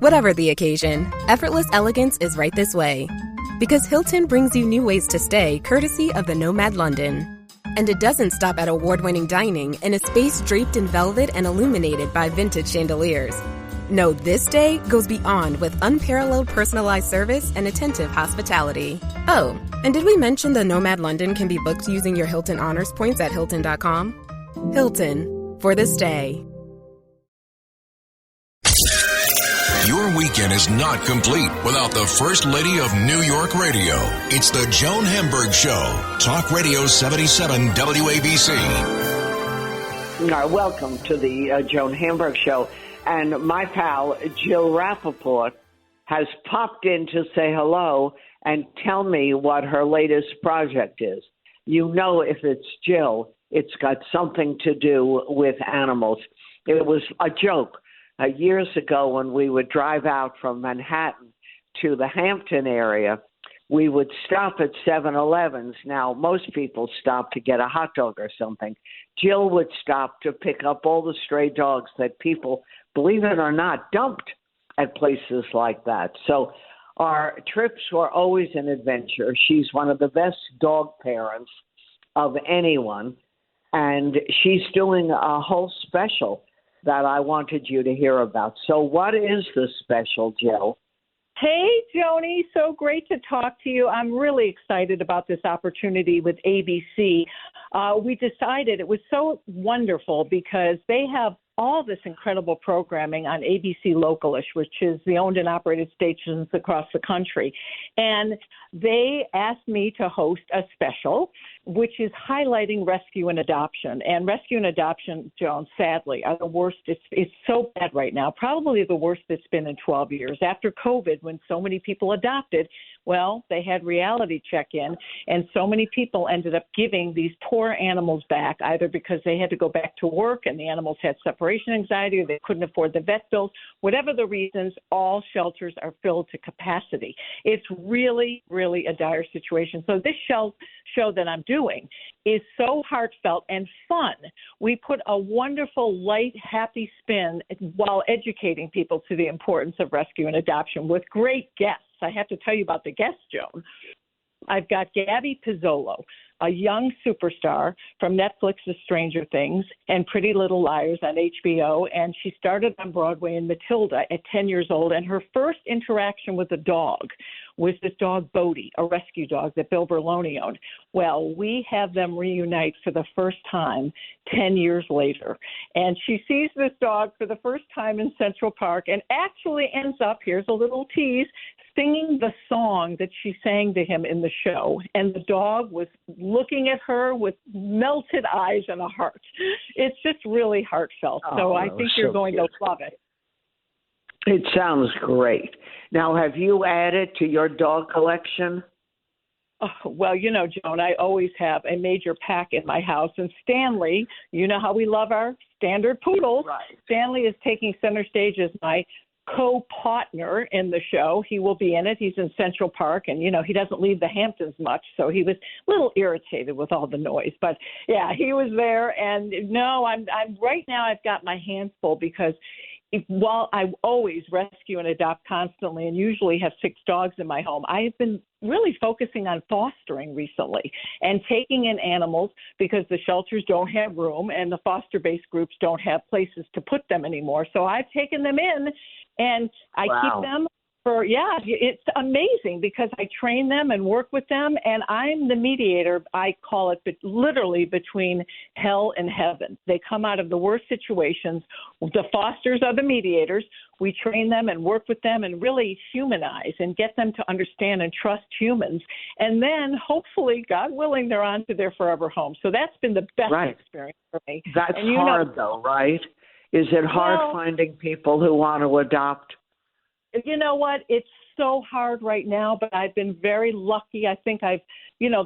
Whatever the occasion, effortless elegance is right this way. Because Hilton brings you new ways to stay courtesy of the Nomad London. And it doesn't stop at award-winning dining in a space draped in velvet and illuminated by vintage chandeliers. No, this day goes beyond with unparalleled personalized service and attentive hospitality. Oh, and did we mention the Nomad London can be booked using your Hilton Honors points at Hilton.com? Hilton, for the stay. Your weekend is not complete without the First Lady of New York Radio. It's the Joan Hamburg Show. Talk Radio 77 WABC. Welcome to the Joan Hamburg Show. And my pal, Jill Rappaport, has popped in to say hello and tell me what her latest project is. You know, if it's Jill, it's got something to do with animals. It was a joke. Years ago, when we would drive out from Manhattan to the Hampton area, we would stop at 7-Elevens. Now, most people stop to get a hot dog or something. Jill would stop to pick up all the stray dogs that people, believe it or not, dumped at places like that. So our trips were always an adventure. She's one of the best dog parents of anyone, and she's doing a whole special that I wanted you to hear about. So what is the special, Jill? Hey, Joni, so great to talk to you. I'm really excited about this opportunity with ABC. We decided it was so wonderful because they have all this incredible programming on ABC Localish, which is the owned and operated stations across the country. And they asked me to host a special, which is highlighting rescue and adoption. And rescue and adoption, Joan, sadly, are the worst. It's so bad right now, probably the worst it's been in 12 years. After COVID, when so many people adopted, well, they had reality check in, and so many people ended up giving these poor animals back, either because they had to go back to work and the animals had separation anxiety or they couldn't afford the vet bills. Whatever the reasons, all shelters are filled to capacity. It's really, really a dire situation. So this show that I'm doing is so heartfelt and fun. We put a wonderful, light, happy spin while educating people to the importance of rescue and adoption with great guests. I have to tell you about the guests, Joan. I've got Gabby Pizzolo, a young superstar from Netflix's Stranger Things and Pretty Little Liars on HBO, and she started on Broadway in Matilda at 10 years old, and her first interaction with a dog was this dog, Bodie, a rescue dog that Bill Berloni owned. Well, we have them reunite for the first time 10 years later, and she sees this dog for the first time in Central Park and actually ends up, here's a little tease, singing the song that she sang to him in the show, and the dog was looking at her with melted eyes and a heart. It's just really heartfelt. So I think you're going to love it. It sounds great. Now, have you added to your dog collection? Oh, well, you know, Joan, I always have a major pack in my house. And Stanley, you know how we love our standard poodles. Right. Stanley is taking center stage as my co-partner in the show. He will be in it. He's in Central Park, and, you know, he doesn't leave the Hamptons much, so he was a little irritated with all the noise. But, yeah, he was there. And, no, I'm right now I've got my hands full because while I always rescue and adopt constantly and usually have 6 dogs in my home, I have been really focusing on fostering recently and taking in animals because the shelters don't have room and the foster-based groups don't have places to put them anymore. So I've taken them in and I keep them for, it's amazing because I train them and work with them, and I'm the mediator, I call it, but literally between hell and heaven. They come out of the worst situations. The fosters are the mediators. We train them and work with them and really humanize and get them to understand and trust humans. And then hopefully, God willing, they're on to their forever home. So that's been the best experience for me. That's hard though, right? Is it hard finding people who want to adopt? You know what? It's so hard right now, but I've been very lucky. I think the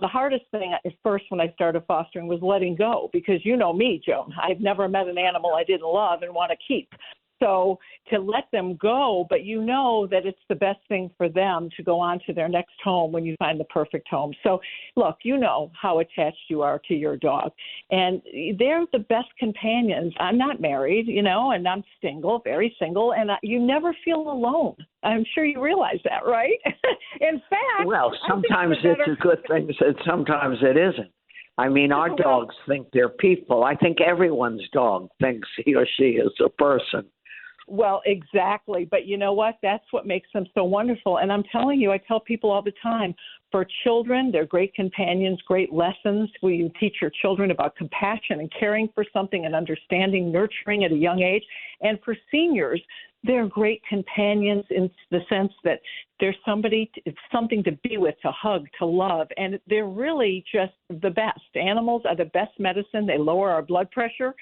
hardest thing at first when I started fostering was letting go because you know me, Joan. I've never met an animal I didn't love and want to keep. So to let them go, but you know that it's the best thing for them to go on to their next home when you find the perfect home. So look, you know how attached you are to your dog, and they're the best companions. I'm not married, you know, and I'm single, very single, and you never feel alone. I'm sure you realize that, right? In fact, well, sometimes it's a good thing, and sometimes it isn't. I mean, our dogs think they're people. I think everyone's dog thinks he or she is a person. Well, exactly. But you know what? That's what makes them so wonderful. And I'm telling you, I tell people all the time, for children, they're great companions, great lessons where you teach your children about compassion and caring for something and understanding, nurturing at a young age. And for seniors, they're great companions in the sense that there's something to be with, to hug, to love. And they're really just the best. Animals are the best medicine. They lower our blood pressure.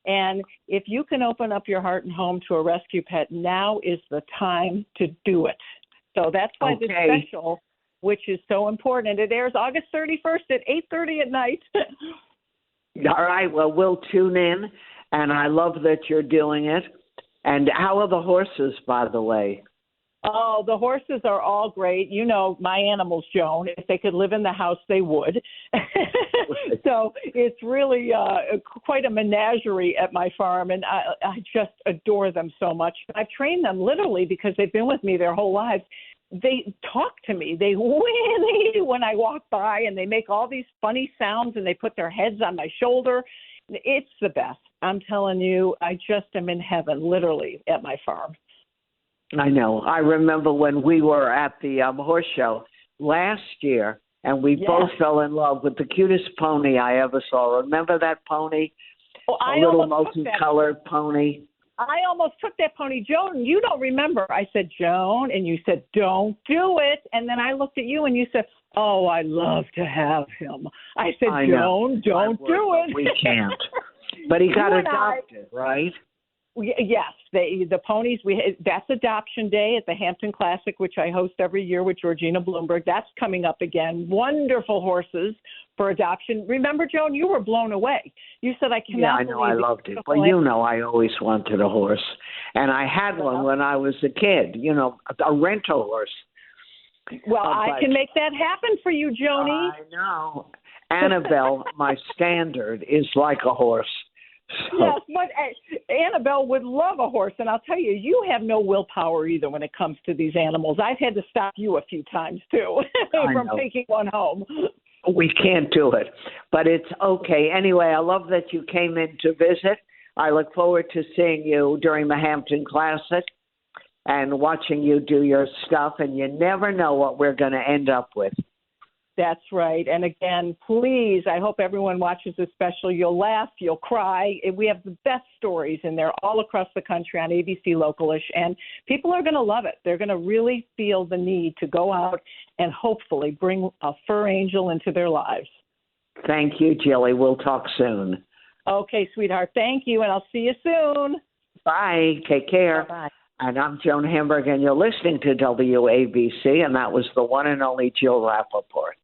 And if you can open up your heart and home to a rescue pet, now is the time to do it. So that's why this special, which is so important, and it airs August 31st at 8:30 at night. All right. Well, we'll tune in, and I love that you're doing it. And how are the horses, by the way? Oh, the horses are all great. You know, my animals, Joan, if they could live in the house, they would. So it's really quite a menagerie at my farm, and I just adore them so much. I've trained them literally because they've been with me their whole lives. They talk to me. They whinny when I walk by, and they make all these funny sounds, and they put their heads on my shoulder. It's the best. I'm telling you, I just am in heaven, literally, at my farm. I know. I remember when we were at the horse show last year, and we both fell in love with the cutest pony I ever saw. Remember that pony? A little multicolored pony. I almost took that pony. Joan, you don't remember. I said, Joan, and you said, don't do it. And then I looked at you, and you said, oh, I'd love to have him. I said, Joan, don't do it. We can't. But he got adopted, right? Yes, the ponies. That's Adoption Day at the Hampton Classic, which I host every year with Georgina Bloomberg. That's coming up again. Wonderful horses for adoption. Remember, Joan, you were blown away. You said, I cannot. Yeah, I know. I loved it. But you know, I always wanted a horse, and I had one when I was a kid. You know, a rental horse. Well, I can make that happen for you, Joni. I know. Annabelle, my standard, is like a horse. So. Yes, but Annabelle would love a horse, and I'll tell you, you have no willpower either when it comes to these animals. I've had to stop you a few times, too, from taking one home. We can't do it, but it's okay. Anyway, I love that you came in to visit. I look forward to seeing you during the Hampton Classic and watching you do your stuff, and you never know what we're going to end up with. That's right. And again, please, I hope everyone watches this special. You'll laugh, you'll cry. We have the best stories in there all across the country on ABC Localish, and people are going to love it. They're going to really feel the need to go out and hopefully bring a fur angel into their lives. Thank you, Jilly. We'll talk soon. Okay, sweetheart. Thank you, and I'll see you soon. Bye. Take care. Bye-bye. And I'm Joan Hamburg, and you're listening to WABC, and that was the one and only Jill Rappaport.